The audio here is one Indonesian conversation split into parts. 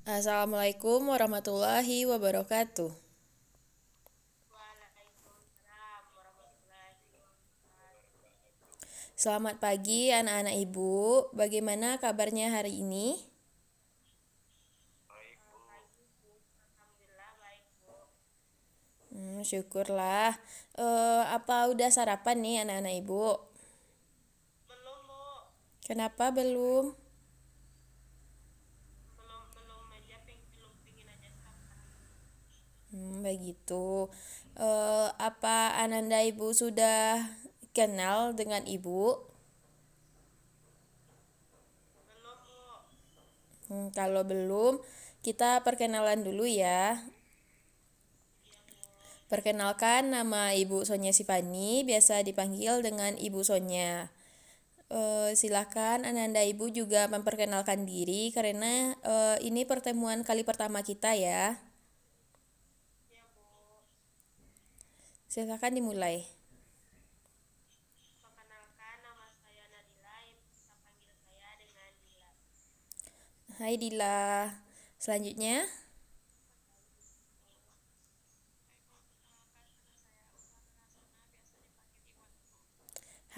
Assalamualaikum warahmatullahi wabarakatuh. Waalaikumsalam warahmatullahi wabarakatuh. Selamat pagi anak-anak ibu. Bagaimana kabarnya hari ini? Pagi Bu, Alhamdulillah baik Bu. Syukurlah. Apa udah sarapan nih anak-anak ibu? Belum Bu, Kenapa belum? belum belum aja belum pingin aja sarapan dulu. Begitu. Apa Ananda ibu sudah kenal dengan ibu? Belum Bu. Kalau belum, kita perkenalan dulu ya. Iya Bu. Perkenalkan, nama Ibu Sonya Sipani, biasa dipanggil dengan Ibu Sonya. Silakan Ananda Ibu juga memperkenalkan diri karena ini pertemuan kali pertama kita ya. Iya Bu. Silakan dimulai. Perkenalkan nama saya Nadila, bisa panggil saya dengan Dila. Hai Dila. Selanjutnya, Perkenalkan nama saya Usman Rasuna, biasa dipanggil Iwan Bu.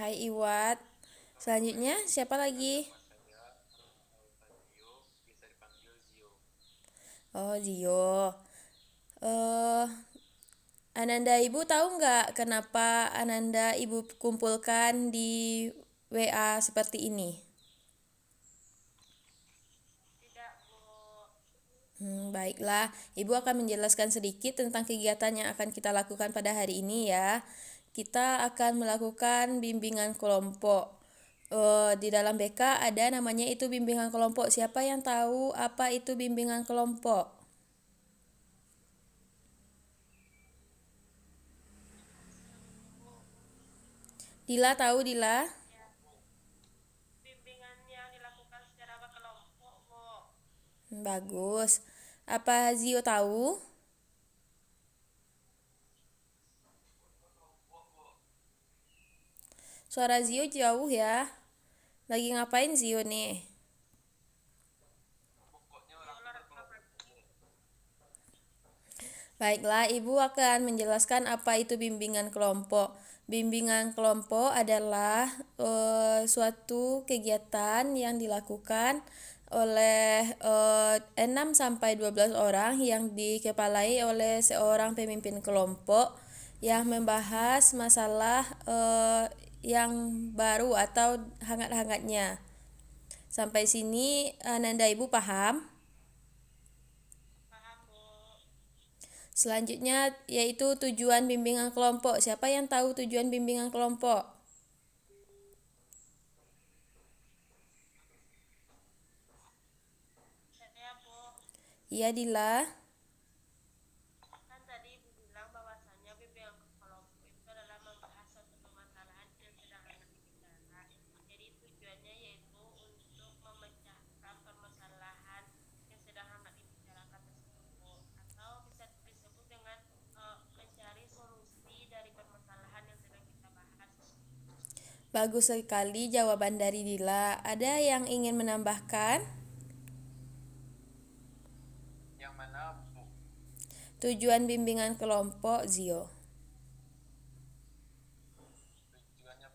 hai Iwat. Selanjutnya, siapa lagi? Nama saya Alfazio, bisa dipanggil Zio. Oh, Zio. Eh, Ananda Ibu tahu nggak kenapa Ananda Ibu kumpulkan di WA seperti ini? Tidak Bu. Baiklah, Ibu akan menjelaskan sedikit tentang kegiatan yang akan kita lakukan pada hari ini ya. Kita akan melakukan bimbingan kelompok. Di dalam BK ada namanya itu bimbingan kelompok. Siapa yang tahu apa itu bimbingan kelompok? Dila tahu Dila? Ya, bimbingan yang dilakukan secara berkelompok Bu. Bagus. Apa Zio tahu? Suara Zio jauh ya. Lagi ngapain Zio nih? Viola berkelompok. Baiklah, Ibu akan menjelaskan apa itu bimbingan kelompok. Bimbingan kelompok adalah suatu kegiatan yang dilakukan oleh 6 sampai 12 orang yang dikepalai oleh seorang pemimpin kelompok yang membahas masalah yang baru atau hangat-hangatnya. Sampai sini Ananda Ibu paham? Paham Bu. Selanjutnya yaitu tujuan bimbingan kelompok. Siapa yang tahu tujuan bimbingan kelompok? Saya Bu, Iya Dila. kan tadi Ibu bilang bahwasannya bimbingan kelompok itu adalah membahas suatu permasalahan yang sedang hangat dibicarakan. Jadi tujuannya yaitu untuk memecahkan permasalahan yang sedang hangat dibicarakan tersebut Bu. Atau bisa disebut dengan mencari solusi dari permasalahan yang sedang kita bahas. Bagus sekali jawaban dari Dila. Ada yang ingin menambahkan? Yang mana Bu? Tujuan bimbingan kelompok Zio. Tujuannya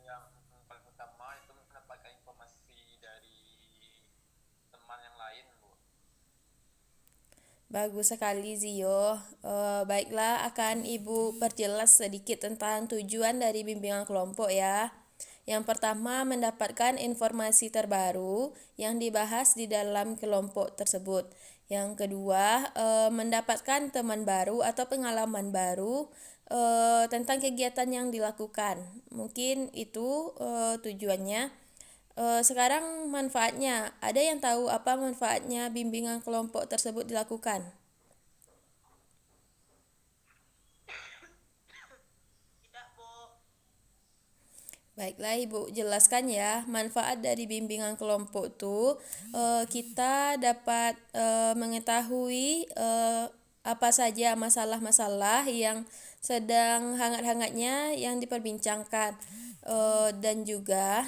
yang paling utama itu mendapatkan informasi dari teman yang lain Bu. Bagus sekali Zio. Baiklah akan Ibu perjelas sedikit tentang tujuan dari bimbingan kelompok ya. Yang pertama mendapatkan informasi terbaru yang dibahas di dalam kelompok tersebut. Yang kedua mendapatkan teman baru atau pengalaman baru tentang kegiatan yang dilakukan. Mungkin itu tujuannya. Sekarang manfaatnya, ada yang tahu apa manfaatnya bimbingan kelompok tersebut dilakukan? Tidak Bu. Baiklah Ibu jelaskan ya, manfaat dari bimbingan kelompok itu kita dapat mengetahui apa saja masalah-masalah yang sedang hangat-hangatnya yang diperbincangkan. Dan juga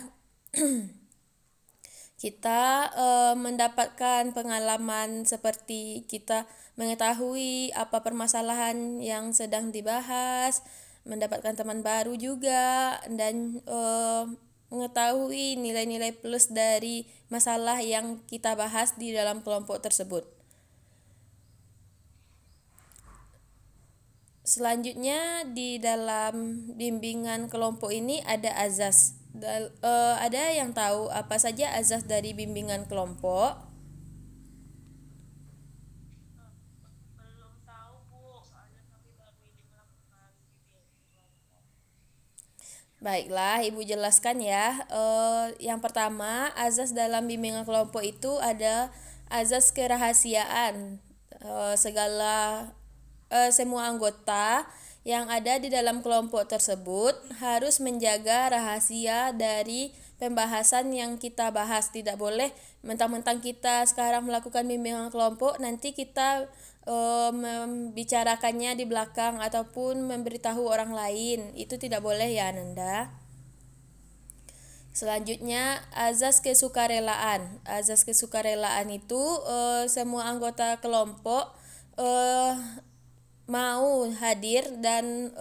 Kita mendapatkan pengalaman seperti kita mengetahui apa permasalahan yang sedang dibahas, mendapatkan teman baru juga, dan mengetahui nilai-nilai plus dari masalah yang kita bahas di dalam kelompok tersebut. Selanjutnya di dalam bimbingan kelompok ini ada azas. Ada yang tahu apa saja azas dari bimbingan kelompok? Belum tahu Bu, soalnya kami baru ini melakukan bimbingan kelompok. Baiklah, Ibu jelaskan ya. Yang pertama, azas dalam bimbingan kelompok itu ada azas kerahasiaan. Semua anggota yang ada di dalam kelompok tersebut harus menjaga rahasia dari pembahasan yang kita bahas. Tidak boleh mentang-mentang kita sekarang melakukan bimbingan kelompok, nanti kita membicarakannya di belakang ataupun memberitahu orang lain. Itu tidak boleh ya, Ananda. Selanjutnya, azas kesukarelaan. Azas kesukarelaan itu semua anggota kelompok eh, mau hadir dan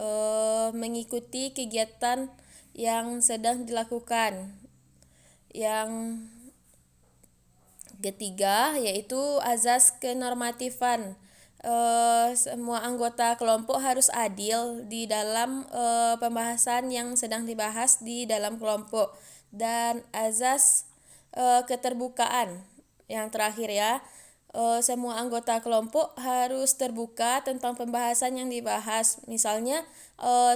mengikuti kegiatan yang sedang dilakukan. Yang ketiga yaitu azas kenormatifan. Semua anggota kelompok harus adil di dalam pembahasan yang sedang dibahas di dalam kelompok. Dan azas keterbukaan. Yang terakhir ya, semua anggota kelompok harus terbuka tentang pembahasan yang dibahas. Misalnya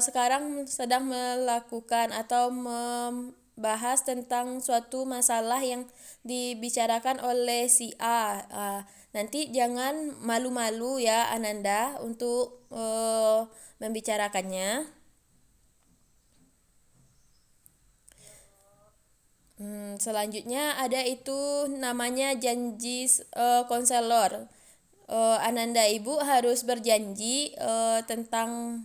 sekarang sedang melakukan atau membahas tentang suatu masalah yang dibicarakan oleh si A. Nanti jangan malu-malu ya Ananda untuk membicarakannya. Selanjutnya ada itu namanya janji konselor. Ananda Ibu harus berjanji tentang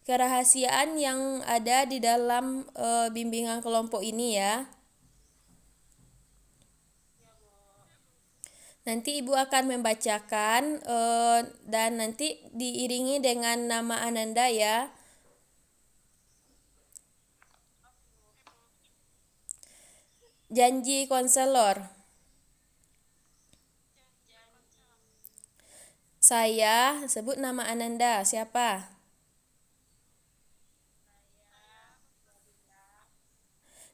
kerahasiaan yang ada di dalam bimbingan kelompok ini ya. Nanti Ibu akan membacakan dan nanti diiringi dengan nama Ananda ya. Janji konselor. Saya sebut nama Ananda. Siapa?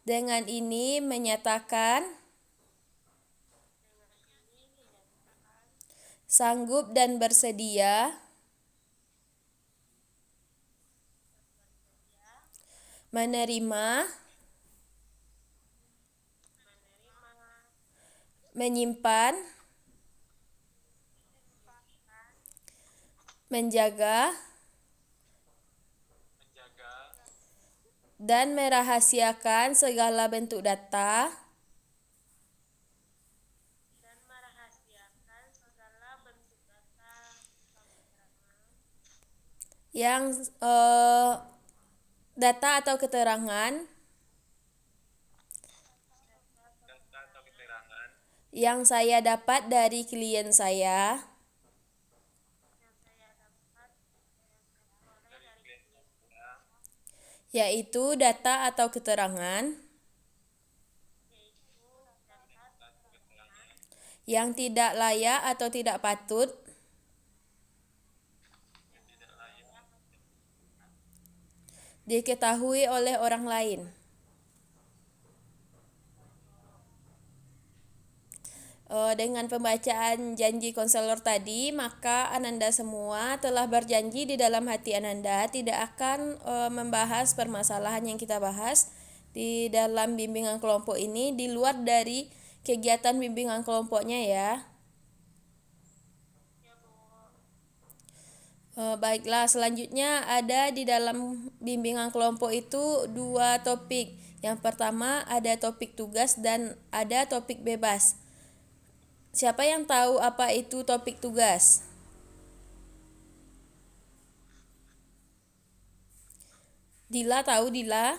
Dengan ini menyatakan sanggup dan bersedia menerima, menyimpan, menjaga, dan merahasiakan segala bentuk data Dan merahasiakan segala bentuk data yang data atau keterangan yang saya dapat dari klien saya, yang saya dapat peroleh dari klien saya, yaitu data atau keterangan yaitu data keterangan yang tidak layak atau tidak patut diketahui oleh orang lain. Dengan pembacaan janji konselor tadi, maka Ananda semua telah berjanji di dalam hati Ananda tidak akan membahas permasalahan yang kita bahas di dalam bimbingan kelompok ini di luar dari kegiatan bimbingan kelompoknya ya. ya Bu. Baiklah, selanjutnya ada di dalam bimbingan kelompok itu dua topik. Yang pertama ada topik tugas dan ada topik bebas. Siapa yang tahu apa itu topik tugas? Dila tahu, Dila?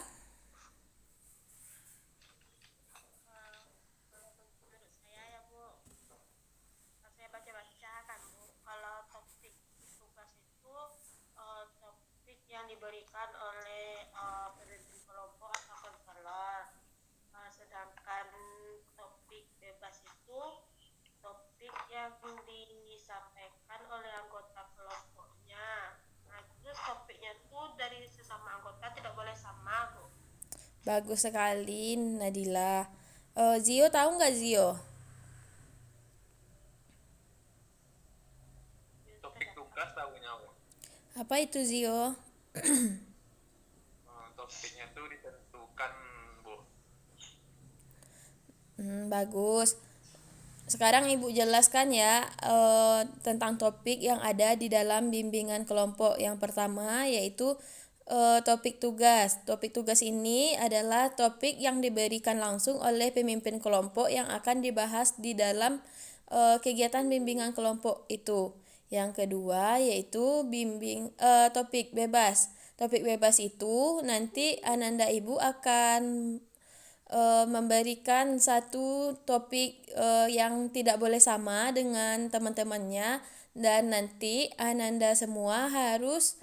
diberikan oleh pemimpin kelompok atau konselor. Sedangkan topik bebas itu topik yang disampaikan oleh anggota kelompoknya. Nah, terus topiknya tuh dari sesama anggota tidak boleh sama, Bu. Bagus sekali, Nadila. Zio tahu nggak Zio? Topik tugas tahunya Bu. Apa itu Zio? Topiknya tuh ditentukan Bu. Bagus. Sekarang Ibu jelaskan ya tentang topik yang ada di dalam bimbingan kelompok. Yang pertama yaitu topik tugas. Topik tugas ini adalah topik yang diberikan langsung oleh pemimpin kelompok yang akan dibahas di dalam kegiatan bimbingan kelompok itu. Yang kedua yaitu topik bebas. Topik bebas itu nanti Ananda Ibu akan memberikan satu topik yang tidak boleh sama dengan teman-temannya, dan nanti Ananda semua harus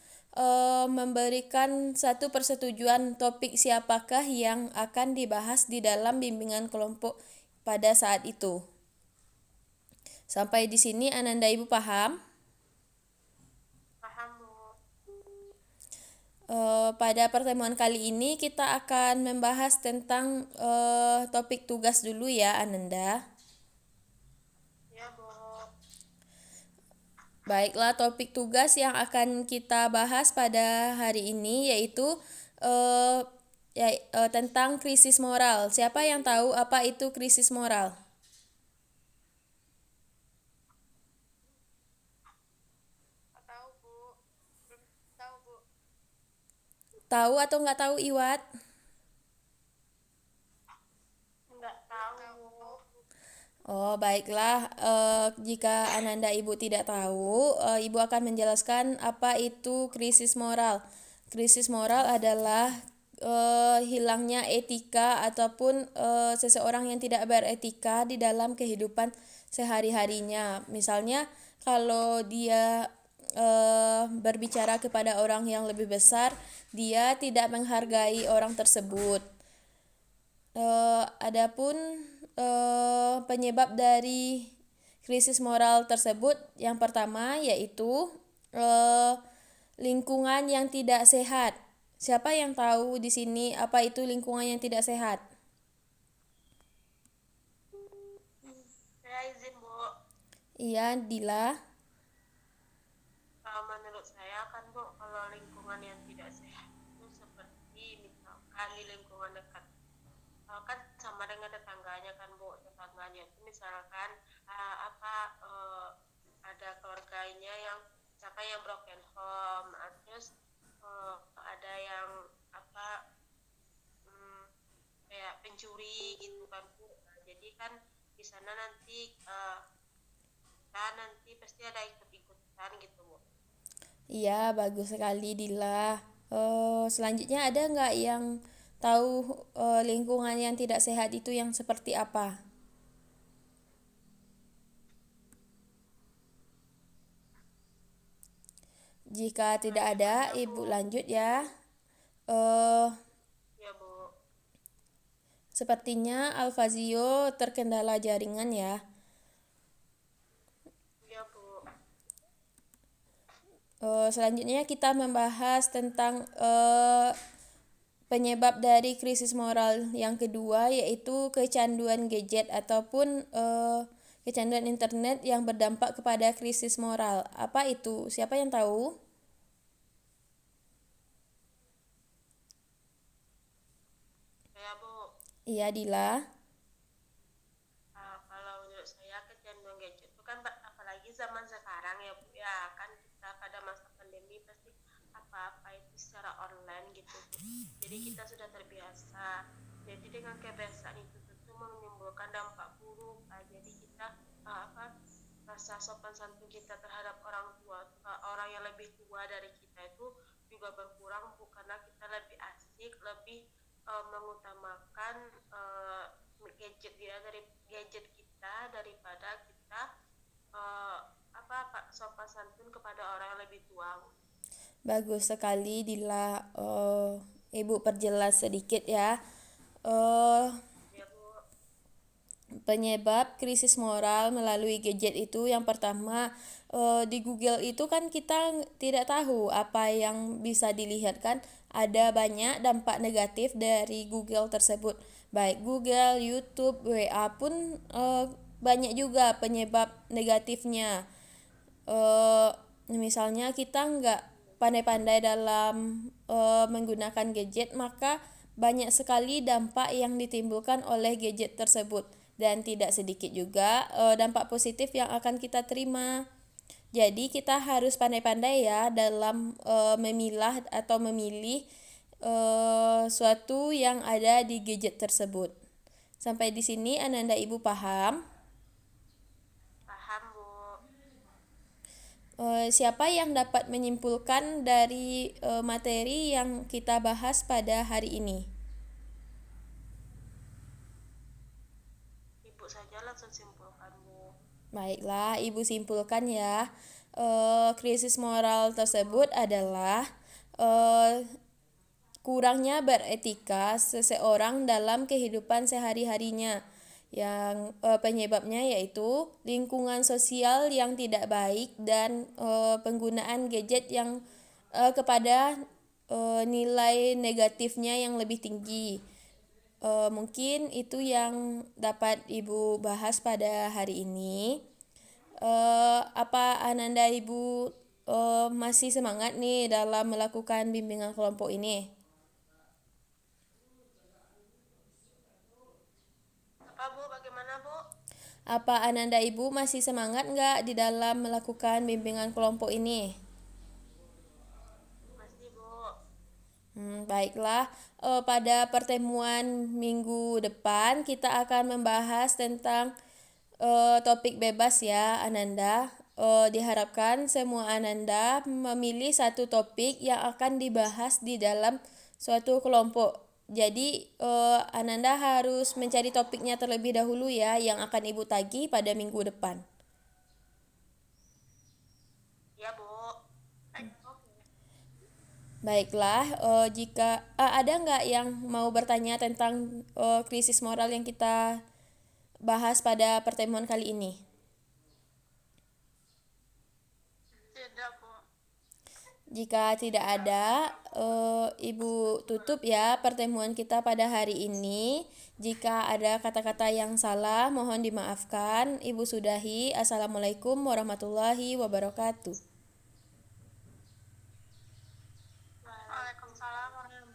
memberikan satu persetujuan topik siapakah yang akan dibahas di dalam bimbingan kelompok pada saat itu. Sampai di sini Ananda Ibu paham? Paham, Bu. Pada pertemuan kali ini kita akan membahas tentang topik tugas dulu ya, Ananda. Ya, Bu. Baiklah, topik tugas yang akan kita bahas pada hari ini yaitu tentang krisis moral. Siapa yang tahu apa itu krisis moral? Tahu, Bu. Belum tahu, Bu. Tahu atau nggak tahu, Iwat? Nggak tahu. Oh, baiklah. Jika Ananda Ibu tidak tahu, Ibu akan menjelaskan apa itu krisis moral. Krisis moral adalah hilangnya etika ataupun seseorang yang tidak beretika di dalam kehidupan sehari-harinya. Misalnya, kalau dia berbicara kepada orang yang lebih besar, dia tidak menghargai orang tersebut. Adapun penyebab dari krisis moral tersebut yang pertama yaitu lingkungan yang tidak sehat. Siapa yang tahu di sini apa itu lingkungan yang tidak sehat? Saya izin, Bu. Iya, Dila. Menurut saya kan, Bu, kalau lingkungan yang tidak sehat itu seperti misalkan di lingkungan dekat kan sama dengan tetangganya kan, Bu. Tetangganya itu misalkan ada keluarganya yang misalkan yang broken home, terus ada yang kayak pencuri gitu kan, Bu. Nah, jadi kan di sana nanti pasti ada ikut-ikutan gitu, Bu. Iya, bagus sekali Dila. Selanjutnya ada nggak yang tahu lingkungan yang tidak sehat itu yang seperti apa? Jika tidak ada, Ibu lanjut ya. Ya, Bu. Sepertinya Alfazio terkendala jaringan ya. Ya, Bu. Selanjutnya kita membahas tentang penyebab dari krisis moral yang kedua yaitu kecanduan gadget ataupun kecanduan internet yang berdampak kepada krisis moral. Apa itu? Siapa yang tahu? Ya, Bu. Iya, Dila. Kalau menurut saya kecanduan gadget itu kan apalagi zaman sekarang ya, Bu, ya kan kita pada masa pandemi pasti apa-apa itu secara online gitu, Bu. Jadi kita sudah terbiasa. Jadi dengan kebiasaan itu tentu menimbulkan dampak buruk. Jadi kita rasa sopan santun kita terhadap orang tua, orang yang lebih tua dari kita itu juga berkurang, Bu, karena kita lebih asik, lebih mengutamakan gadget kita daripada kita sopan santun kepada orang yang lebih tua. Bagus sekali Dila. Ibu perjelas sedikit ya. Eh, Ya Bu. Penyebab krisis moral melalui gadget itu yang pertama, di Google itu kan kita tidak tahu apa yang bisa dilihat kan. Ada banyak dampak negatif dari Google tersebut. Baik Google, YouTube, WA pun banyak juga penyebab negatifnya. eh Misalnya kita nggak pandai-pandai dalam menggunakan gadget, maka banyak sekali dampak yang ditimbulkan oleh gadget tersebut dan tidak sedikit juga dampak positif yang akan kita terima. Jadi kita harus pandai-pandai ya dalam memilah atau memilih suatu yang ada di gadget tersebut. Sampai di sini Ananda Ibu paham? Paham Bu. Siapa yang dapat menyimpulkan dari materi yang kita bahas pada hari ini? Ibu saja langsung simpulkan Bu. Baiklah, Ibu simpulkan ya. Krisis moral tersebut adalah eh, kurangnya beretika seseorang dalam kehidupan sehari-harinya, yang penyebabnya yaitu lingkungan sosial yang tidak baik dan penggunaan gadget yang kepada nilai negatifnya yang lebih tinggi. Mungkin itu yang dapat Ibu bahas pada hari ini. Apa Ananda Ibu masih semangat nih dalam melakukan bimbingan kelompok ini? Apa Bu? Bagaimana Bu? Apa Ananda Ibu masih semangat nggak di dalam melakukan bimbingan kelompok ini? Masih Bu. Baiklah, pada pertemuan minggu depan kita akan membahas tentang topik bebas ya Ananda. Diharapkan semua Ananda memilih satu topik yang akan dibahas di dalam suatu kelompok. Jadi Ananda harus mencari topiknya terlebih dahulu ya yang akan Ibu tagih pada minggu depan. Ya Bu. Oke. Baiklah, jika ada nggak yang mau bertanya tentang krisis moral yang kita bahas pada pertemuan kali ini? Tidak Bu. Jika tidak ada, Ibu tutup ya pertemuan kita pada hari ini. Jika ada kata-kata yang salah, mohon dimaafkan. Ibu sudahi. Assalamualaikum warahmatullahi wabarakatuh. Waalaikumsalam warahmatullahi